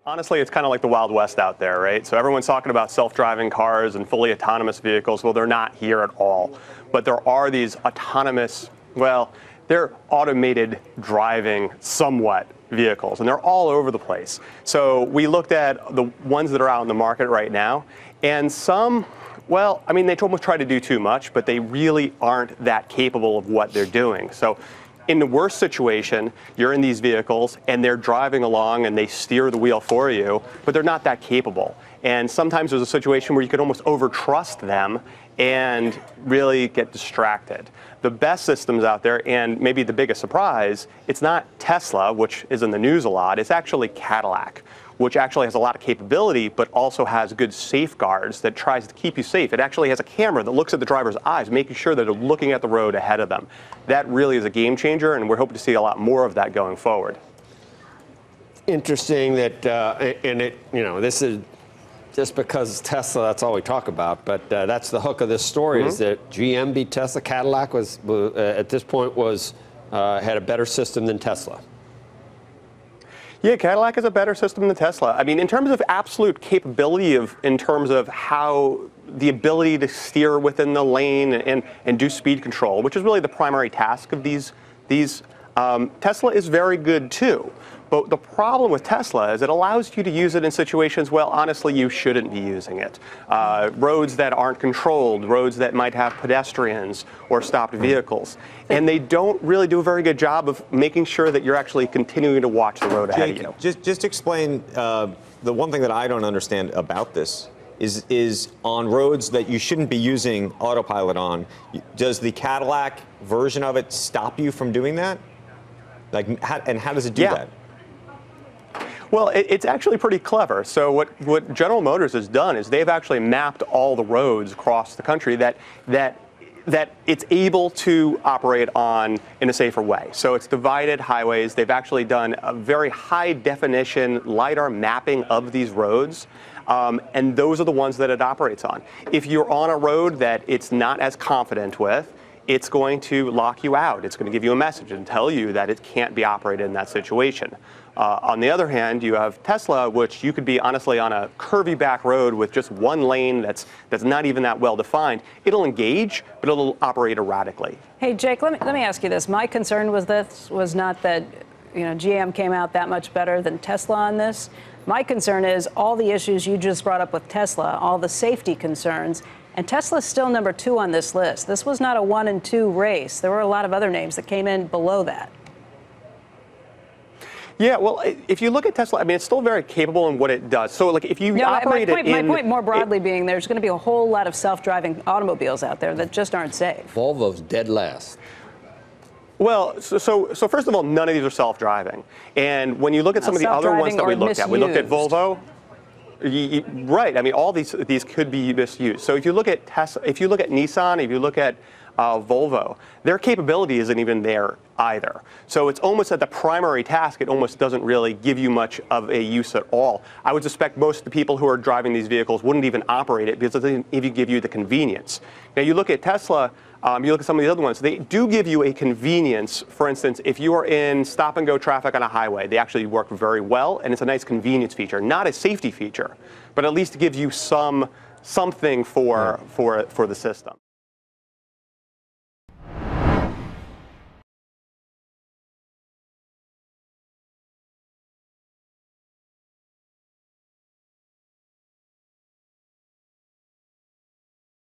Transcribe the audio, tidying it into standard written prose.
Honestly, it's kind of like the Wild West out there, right? So everyone's talking about self-driving cars and fully autonomous vehicles. Well, they're not here at all. But there are these autonomous, well, they're automated driving somewhat vehicles, and they're all over the place. So we looked at the ones that are out in the market right now, and some, well, I mean, they almost try to do too much, but they really aren't that capable of what they're doing. So in the worst situation, you're in these vehicles and they're driving along and they steer the wheel for you, but they're not that capable. And sometimes there's a situation where you could almost overtrust them and really get distracted. The best systems out there, and maybe the biggest surprise, it's not Tesla, which is in the news a lot, it's actually Cadillac, which actually has a lot of capability, but also has good safeguards that tries to keep you safe. It actually has a camera that looks at the driver's eyes, making sure that they're looking at the road ahead of them. That really is a game changer, and we're hoping to see a lot more of that going forward. Interesting that, this is just because Tesla, that's all we talk about, but that's the hook of this story, is that GM beat Tesla. Cadillac was, at this point, had a better system than Tesla. Yeah, Cadillac is a better system than Tesla. I mean, in terms of absolute capability in terms of how the ability to steer within the lane and do speed control, which is really the primary task of these Tesla is very good too. But the problem with Tesla is it allows you to use it in situations, well, honestly, you shouldn't be using it. Roads that aren't controlled, roads that might have pedestrians or stopped vehicles. And they don't really do a very good job of making sure that you're actually continuing to watch the road ahead of you. Just explain the one thing that I don't understand about this is on roads that you shouldn't be using autopilot on, does the Cadillac version of it stop you from doing that? And how does it do that? Well, it's actually pretty clever. So what General Motors has done is they've actually mapped all the roads across the country that it's able to operate on in a safer way. So it's divided highways. They've actually done a very high definition LiDAR mapping of these roads. And those are the ones that it operates on. If you're on a road that it's not as confident with, it's going to lock you out. It's going to give you a message and tell you that it can't be operated in that situation. On the other hand, you have Tesla, which you could be honestly on a curvy back road with just one lane that's not even that well defined. It'll engage, but it'll operate erratically. Hey, Jake, let me ask you this. My concern with this was not that GM came out that much better than Tesla on this. My concern is all the issues you just brought up with Tesla, all the safety concerns. And Tesla's still number 2 on this list. This was not a 1 and 2 race. There were a lot of other names that came in below that. Yeah, well, if you look at Tesla, I mean, it's still very capable in what it does. So, like, if you operate it in... My point more broadly being there's going to be a whole lot of self-driving automobiles out there that just aren't safe. Volvo's dead last. Well, so first of all, none of these are self-driving. And when you look at some of the other ones that we looked at Volvo. Right. I mean, all these could be misused. So if you look at Tesla, if you look at Nissan, if you look at Volvo, their capability isn't even there either. So it's almost at the primary task, it almost doesn't really give you much of a use at all. I would suspect most of the people who are driving these vehicles wouldn't even operate it because it doesn't even give you the convenience. Now, you look at Tesla, you look at some of the other ones, they do give you a convenience. For instance, if you are in stop-and-go traffic on a highway, they actually work very well, and it's a nice convenience feature. Not a safety feature, but at least it gives you something for the system.